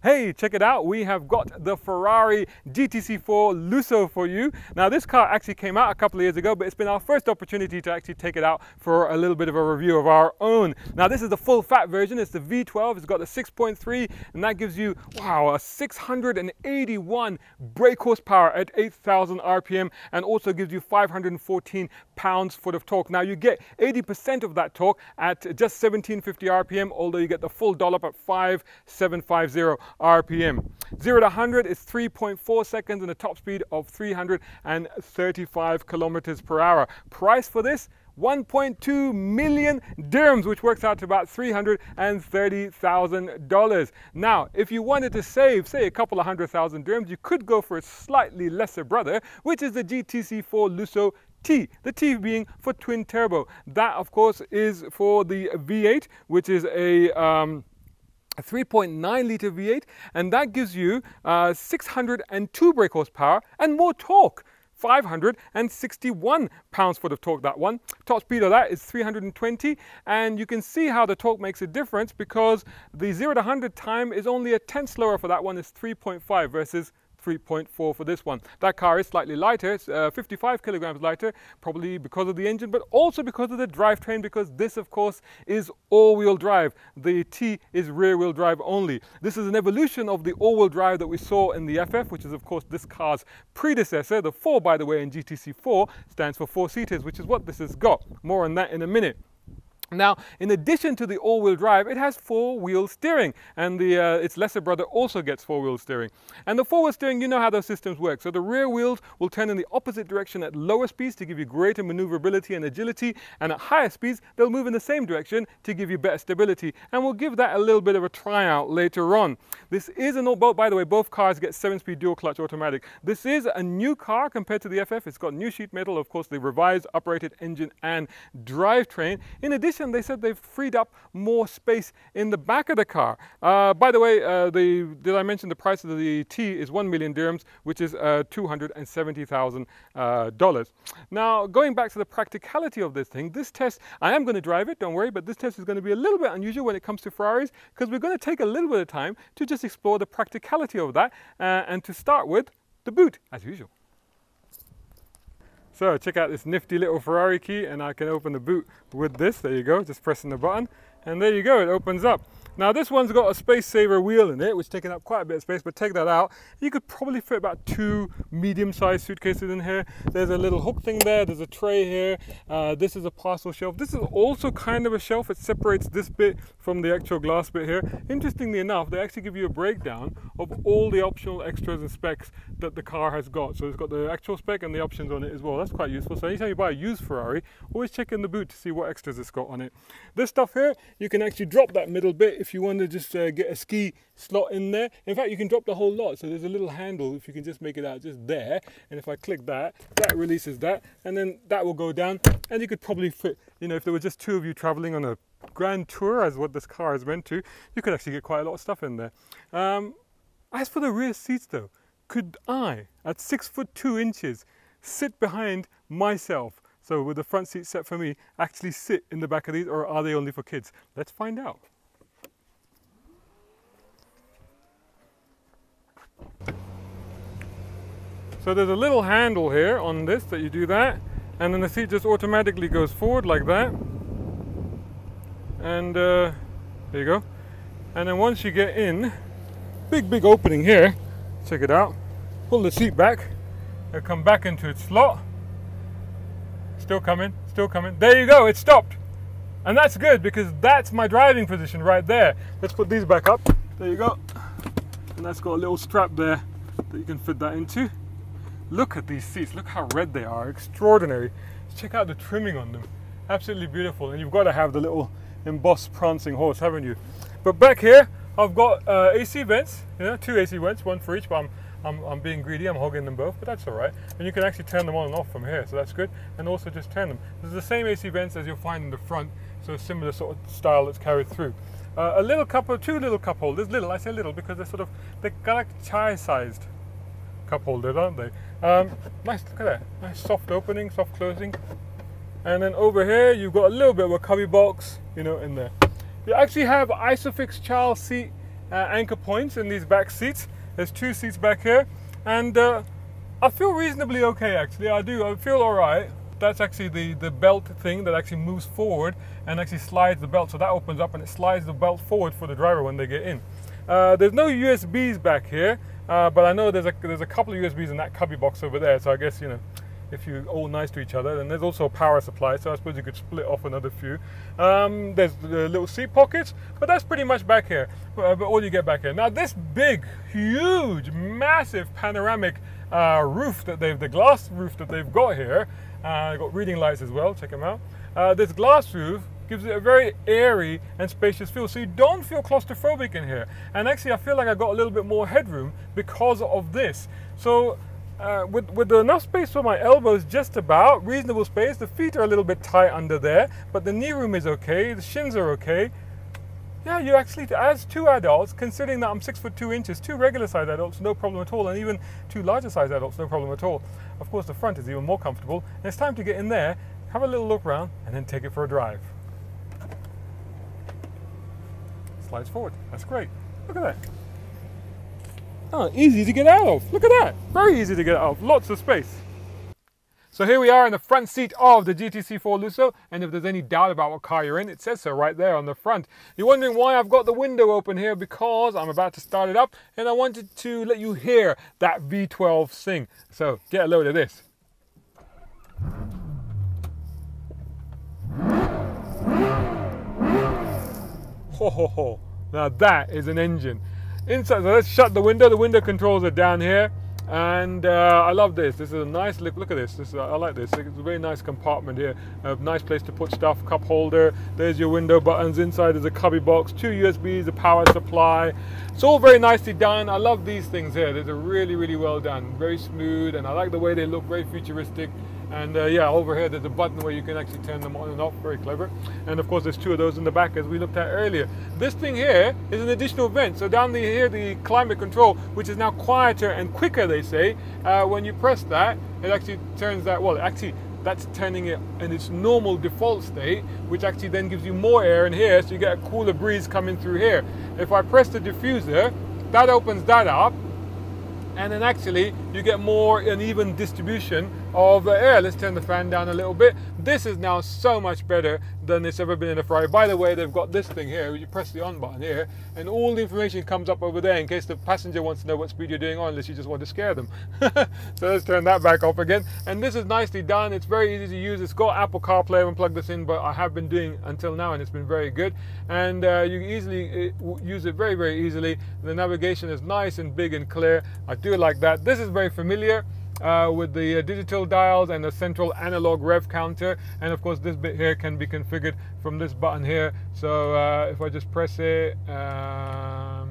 Hey, check it out. We have got the Ferrari GTC4Lusso for you. Now, this car actually came out a couple of years ago, but it's been our first opportunity to actually take it out for a little bit of a review of our own. Now, this is the full fat version. It's the V12. It's got the 6.3, and that gives you, wow, a 681 brake horsepower at 8,000 RPM, and also gives you 514 pounds-foot of torque. Now, you get 80% of that torque at just 1750 RPM, although you get the full dollop at 5750 RPM. 0 to 100 is 3.4 seconds and a top speed of 335 kilometers per hour. Price for this, 1.2 million dirhams, which works out to about $330,000. Now, if you wanted to save, say, a couple of 100,000 dirhams, you could go for a slightly lesser brother, which is the GTC4Lusso T, the T being for twin turbo. That, of course, is for the V8, which is a 3.9 litre V8, and that gives you 602 brake horsepower and more torque. 561 pounds-foot of torque, that one. Top speed of that is 320, and you can see how the torque makes a difference because the 0 to 100 time is only a tenth slower for that one. It's 3.5 versus 3.4 for this one. That car is slightly lighter. It's 55 kilograms lighter, probably because of the engine, but also because of the drivetrain, because this, of course, is all-wheel drive. The T is rear-wheel drive only. This is an evolution of the all-wheel drive that we saw in the FF, which is, of course, this car's predecessor. The 4, by the way, in GTC4 stands for 4-seaters, which is what this has got. More on that in a minute. Now, in addition to the all-wheel drive, it has four-wheel steering, and its lesser brother also gets four-wheel steering. And the four-wheel steering, you know how those systems work. So the rear wheels will turn in the opposite direction at lower speeds to give you greater maneuverability and agility, and at higher speeds, they'll move in the same direction to give you better stability. And we'll give that a little bit of a tryout later on. This is an all-boat, by the way, both cars get 7-speed dual-clutch automatic. This is a new car compared to the FF. It's got new sheet metal, of course, the revised uprated engine and drivetrain. In addition, they said they've freed up more space in the back of the car. By the way, did I mention the price of the T is 1 million dirhams, which is $270,000. Now, going back to the practicality of this thing, this test, I am going to drive it, don't worry, but this test is going to be a little bit unusual when it comes to Ferraris, because we're going to take a little bit of time to just explore the practicality of that, and to start with the boot, as usual. So check out this nifty little Ferrari key, and I can open the boot with this. There you go, just pressing the button, and there you go, it opens up. Now this one's got a space saver wheel in it, which is taking up quite a bit of space, but take that out. You could probably fit about 2 medium-sized suitcases in here. There's a little hook thing there, there's a tray here. This is a parcel shelf. This is also kind of a shelf. It separates this bit from the actual glass bit here. Interestingly enough, they actually give you a breakdown of all the optional extras and specs that the car has got. So it's got the actual spec and the options on it as well. That's quite useful. So anytime you buy a used Ferrari, always check in the boot to see what extras it's got on it. This stuff here, you can actually drop that middle bit if you want to just get a ski slot in there. In fact, you can drop the whole lot. So there's a little handle, if you can just make it out just there. And if I click that, that releases that. And then that will go down. And you could probably fit, you know, if there were just 2 of you traveling on a grand tour, as what this car is meant to, you could actually get quite a lot of stuff in there. As for the rear seats though, could I, at 6'2", sit behind myself? So with the front seat set for me, actually sit in the back of these, or are they only for kids? Let's find out. So there's a little handle here on this that you do that, and then the seat just automatically goes forward like that. And there you go. And then once you get in, big opening here, check it out. Pull the seat back, it'll come back into its slot. Still coming, still coming. There you go, it stopped. And that's good because that's my driving position right there. Let's put these back up. There you go. And that's got a little strap there that you can fit that into. Look at these seats, look how red they are, extraordinary. Check out the trimming on them, absolutely beautiful. And you've got to have the little embossed prancing horse, haven't you? But back here, I've got AC vents, you know, 2 AC vents, 1 for each, but I'm being greedy, I'm hogging them both, but that's all right. And you can actually turn them on and off from here, so that's good. And also just turn them. This is the same AC vents as you'll find in the front, so a similar sort of style that's carried through. A little cup, 2 little cup holders, little, I say little because they're like chai-sized cup holders, aren't they? Nice, look at that, nice soft opening, soft closing. And then over here, you've got a little bit of a cubby box, you know, in there. You actually have ISOFIX child seat anchor points in these back seats. There's 2 seats back here, and I feel reasonably okay actually. I feel all right. That's actually the belt thing that actually moves forward and actually slides the belt. So that opens up and it slides the belt forward for the driver when they get in. There's no USBs back here, but I know there's a couple of USBs in that cubby box over there. So I guess, you know, if you're all nice to each other, then there's also a power supply. So I suppose you could split off another few. There's the little seat pockets, but that's pretty much back here. But all you get back here. Now this big, huge, massive panoramic roof that the glass roof that they've got here. They've got reading lights as well, check them out. This glass roof gives it a very airy and spacious feel, so you don't feel claustrophobic in here. And actually I feel like I got a little bit more headroom because of this. So with enough space for my elbows, just about, reasonable space. The feet are a little bit tight under there, but the knee room is okay, the shins are okay. Yeah, you actually, as 2 adults, considering that I'm 6 foot 2 inches, 2 regular size adults, no problem at all, and even 2 larger size adults, no problem at all. Of course, the front is even more comfortable, and it's time to get in there, have a little look around, and then take it for a drive. Slides forward, that's great. Look at that. Oh, easy to get out of. Look at that, very easy to get out of, lots of space. So here we are in the front seat of the GTC4Lusso, and if there's any doubt about what car you're in, it says so right there on the front. You're wondering why I've got the window open here, because I'm about to start it up and I wanted to let you hear that V12 sing. So get a load of this. Ho ho ho, now that is an engine. Inside, so let's shut the window controls are down here. And I love this. This is a nice look. Look at this. I like this. It's a very nice compartment here. A nice place to put stuff. Cup holder. There's your window buttons. Inside is a cubby box. 2 USBs. A power supply. It's all very nicely done. I love these things here. They're really, really well done. Very smooth, and I like the way they look. Very futuristic. And yeah, over here there's a button where you can actually turn them on and off. Very clever. And of course there's 2 of those in the back, as we looked at earlier. This thing here is an additional vent. So down here, the climate control, which is now quieter and quicker, they say, when you press that, it actually turns that, well, actually that's turning it in its normal default state, which actually then gives you more air in here, so you get a cooler breeze coming through here. If I press the diffuser, that opens that up, and then actually you get more an even distribution of air. Let's turn the fan down a little bit. This is now so much better than it's ever been in a Ferrari. By the way, they've got this thing here, you press the on button here, and all the information comes up over there in case the passenger wants to know what speed you're doing on, unless you just want to scare them. So let's turn that back off again. And this is nicely done. It's very easy to use. It's got Apple CarPlay. I haven't plugged this in, but I have been doing until now, and it's been very good. And you easily use it very, very easily. The navigation is nice and big and clear. I do like that. This is very familiar. With the digital dials and the central analog rev counter, and of course this bit here can be configured from this button here. So if I just press it, yeah,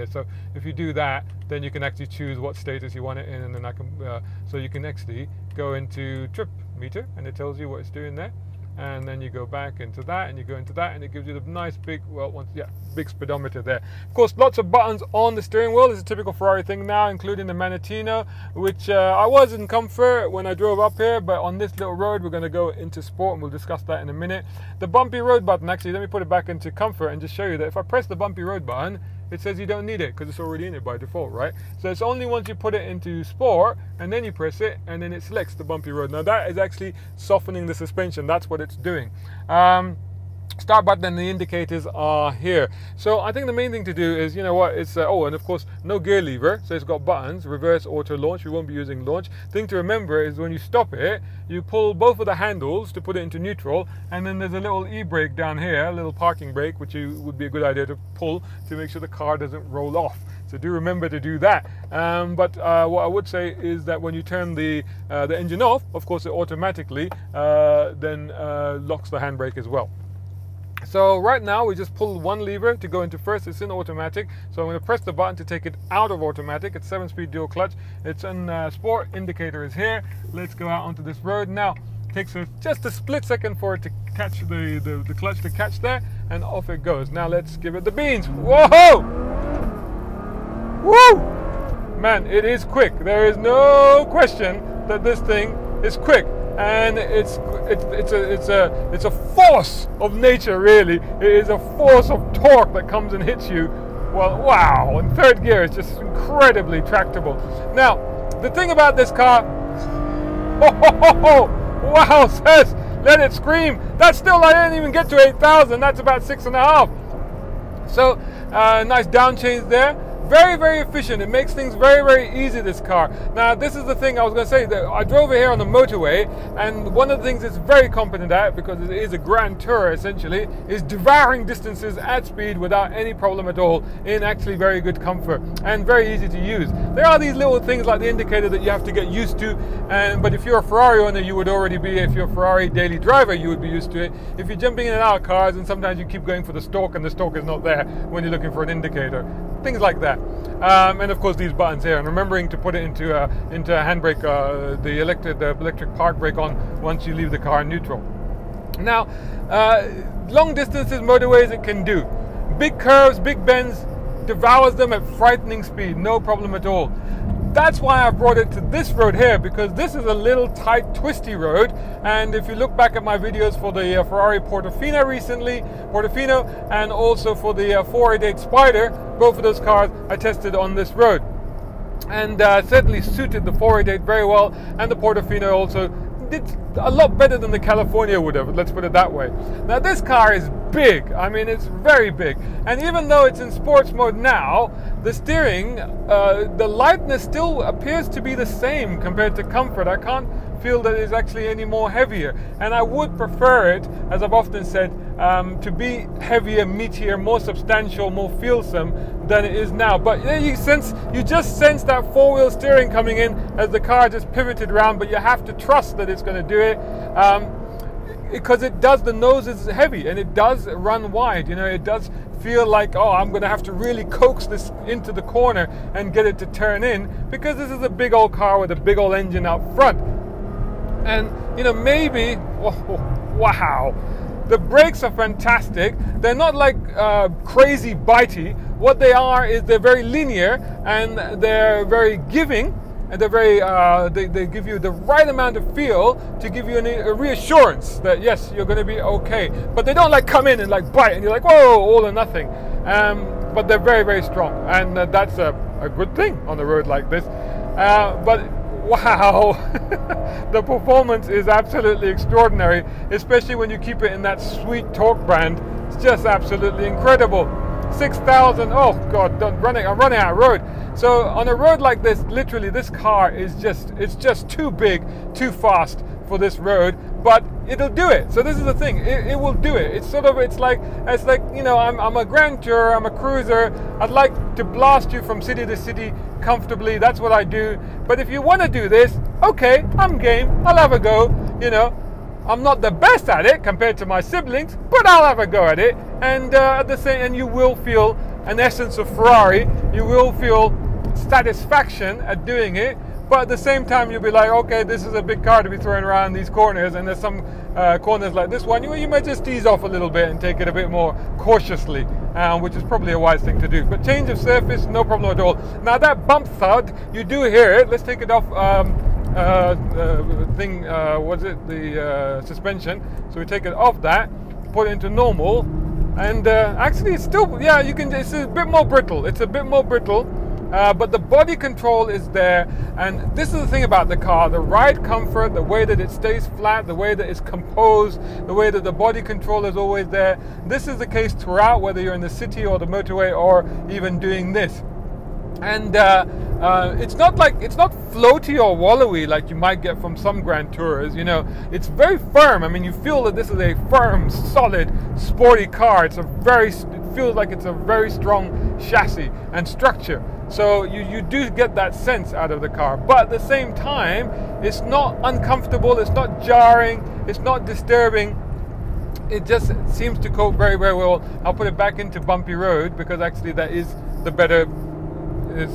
so if you do that, then you can actually choose what status you want it in, and then I can so you can actually go into trip meter, and it tells you what it's doing there. And then you go back into that, and you go into that, and it gives you the nice big, well, big speedometer there. Of course, lots of buttons on the steering wheel. It's a typical Ferrari thing now, including the Manettino, which I was in comfort when I drove up here, but on this little road, we're going to go into sport, and we'll discuss that in a minute. The bumpy road button, actually, let me put it back into comfort and just show you that if I press the bumpy road button, it says you don't need it because it's already in it by default, right? So it's only once you put it into sport and then you press it, and then it selects the bumpy road. Now that is actually softening the suspension. That's what it's doing. Start button and the indicators are here. So I think the main thing to do is, you know what, it's oh, and of course no gear lever, so it's got buttons, reverse, auto, launch. We won't be using launch. Thing to remember is when you stop it, you pull both of the handles to put it into neutral, and then there's a little e-brake down here, a little parking brake, which would be a good idea to pull to make sure the car doesn't roll off. So do remember to do that. But what I would say is that when you turn the engine off, of course it automatically then locks the handbrake as well. So right now we just pull one lever to go into first. It's in automatic, so I'm going to press the button to take it out of automatic. It's 7-speed dual clutch. It's in sport. Indicator is here. Let's go out onto this road now. Takes just a split second for it to catch the clutch to catch there, and off it goes. Now let's give it the beans. Whoa! Woo! Man, it is quick. There is no question that this thing is quick. and it's a force of nature, really. It is a force of torque that comes and hits you. Well, wow! In third gear, it's just incredibly tractable. Now, the thing about this car, wow, says, let it scream. That's still, I didn't even get to 8,000. That's about 6.5. So, nice down change there. Very, very efficient. It makes things very, very easy, this car. Now, this is the thing I was going to say. That I drove it here on the motorway, and one of the things it's very competent at, because it is a grand tour essentially, is devouring distances at speed without any problem at all, in actually very good comfort and very easy to use. There are these little things like the indicator that you have to get used to, but if you're a Ferrari owner, you would already be. If you're a Ferrari daily driver, you would be used to it. If you're jumping in and out of cars, and sometimes you keep going for the stalk, and the stalk is not there when you're looking for an indicator. Things like that. And of course these buttons here, and remembering to put it into a handbrake, the electric park brake on once you leave the car in neutral. Now, long distances, motorways, it can do. Big curves, big bends, devours them at frightening speed, no problem at all. That's why I brought it to this road here, because this is a little tight, twisty road. And if you look back at my videos for the Ferrari Portofino recently, and also for the 488 Spider, both of those cars I tested on this road. And certainly suited the 488 very well, and the Portofino also did a lot better than the California would have, let's put it that way. Now this car is big, I mean it's very big, and even though it's in sports mode now, the steering, the lightness still appears to be the same compared to comfort. I can't feel that it's actually any more heavier, and I would prefer it, as I've often said, to be heavier, meatier, more substantial, more feelsome than it is now. But you just sense that four-wheel steering coming in as the car just pivoted around, but you have to trust that it's going to do it, because it does. The nose is heavy and it does run wide, you know. It does feel like, oh, I'm going to have to really coax this into the corner and get it to turn in, because this is a big old car with a big old engine out front. And you know, maybe, wow, the brakes are fantastic. They're not like crazy bitey. What they are is they're very linear, and they're very giving, and they're very they give you the right amount of feel to give you a reassurance that yes, you're going to be okay. But they don't like come in and like bite and you're like, whoa, all or nothing. But they're very, very strong, and that's a good thing on a road like this. But wow, the performance is absolutely extraordinary, especially when you keep it in that sweet torque band. It's just absolutely incredible. 6,000, oh God, I'm running out of road. So on a road like this, literally this car is it's just too big, too fast for this road, but it'll do it. So this is the thing, it will do it. It's like, you know, I'm a grand tourer, I'm a cruiser. I'd like to blast you from city to city comfortably. That's what I do. But if you want to do this, okay, I'm game. I'll have a go. You know, I'm not the best at it compared to my siblings, but I'll have a go at it. And and you will feel an essence of Ferrari. You will feel satisfaction at doing it. But at the same time, you'll be like, okay, this is a big car to be throwing around these corners, and there's some corners like this one, you might just ease off a little bit and take it a bit more cautiously, which is probably a wise thing to do. But change of surface, no problem at all. Now that bump thud, you do hear it. Let's take it off the suspension. So we take it off that, put it into normal, and actually it's still, yeah, it's a bit more brittle. It's a bit more brittle. But the body control is there, and this is the thing about the car, the ride comfort, the way that it stays flat, the way that it's composed, the way that the body control is always there. This is the case throughout, whether you're in the city or the motorway or even doing this. And it's not floaty or wallowy like you might get from some grand tourers, you know. It's very firm. I mean, you feel that this is a firm, solid, sporty car. It feels like it's a very strong chassis and structure. So you do get that sense out of the car, but at the same time, it's not uncomfortable, it's not jarring, it's not disturbing. It just seems to cope very, very well. I'll put it back into bumpy road, because actually that is the better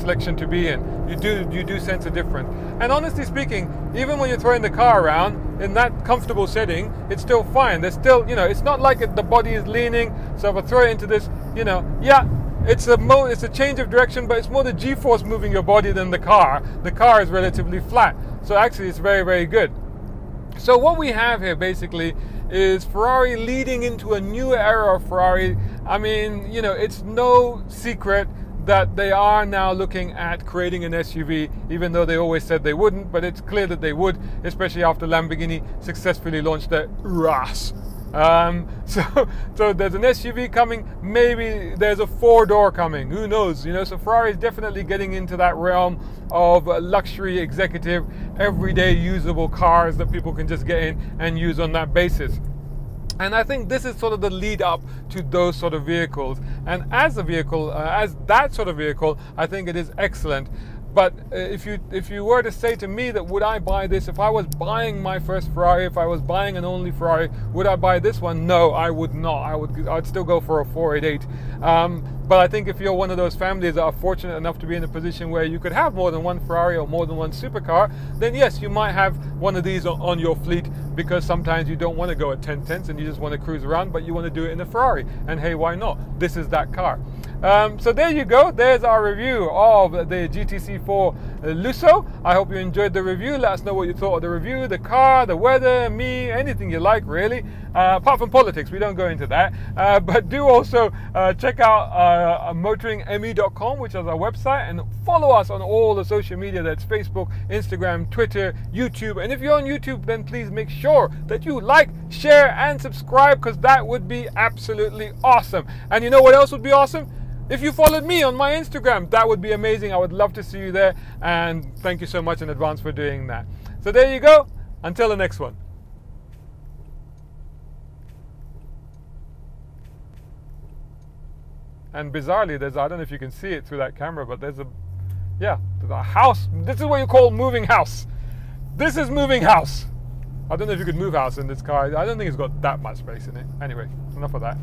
selection to be in. You do sense a difference. And honestly speaking, even when you're throwing the car around in that comfortable setting, it's still fine. There's still, you know, it's not like the body is leaning. So if I throw it into this, you know, yeah, it's a change of direction, but it's more the G-force moving your body than the car. The car is relatively flat. So actually it's very, very good. So what we have here basically is Ferrari leading into a new era of Ferrari. I mean, you know, it's no secret that they are now looking at creating an SUV, even though they always said they wouldn't, but it's clear that they would, especially after Lamborghini successfully launched their RAS. So there's an SUV coming, maybe there's a 4-door coming, who knows, you know. So Ferrari is definitely getting into that realm of luxury, executive, everyday usable cars that people can just get in and use on that basis. And I think this is sort of the lead up to those sort of vehicles. And as a vehicle, as that sort of vehicle, I think it is excellent. But if you were to say to me that would I buy this, if I was buying my first Ferrari, if I was buying an only Ferrari, would I buy this one? No, I would not. I'd still go for a 488. But I think if you're one of those families that are fortunate enough to be in a position where you could have more than one Ferrari or more than one supercar, then yes, you might have one of these on your fleet, because sometimes you don't want to go at 10/10 and you just want to cruise around, but you want to do it in a Ferrari. And hey, why not? This is that car. So there you go. There's our review of the GTC4Lusso. I hope you enjoyed the review. Let us know what you thought of the review, the car, the weather, me, anything you like, really. Apart from politics, we don't go into that. But do also check out motoringme.com, which is our website, and follow us on all the social media. That's Facebook, Instagram, Twitter, YouTube. And if you're on YouTube, then please make sure that you like, share, and subscribe, because that would be absolutely awesome. And you know what else would be awesome? If you followed me on my Instagram, that would be amazing. I would love to see you there. And thank you so much in advance for doing that. So there you go. Until the next one. And bizarrely, there's, I don't know if you can see it through that camera, but there's a house. This is what you call moving house. This is moving house. I don't know if you could move house in this car. I don't think it's got that much space in it. Anyway, enough of that.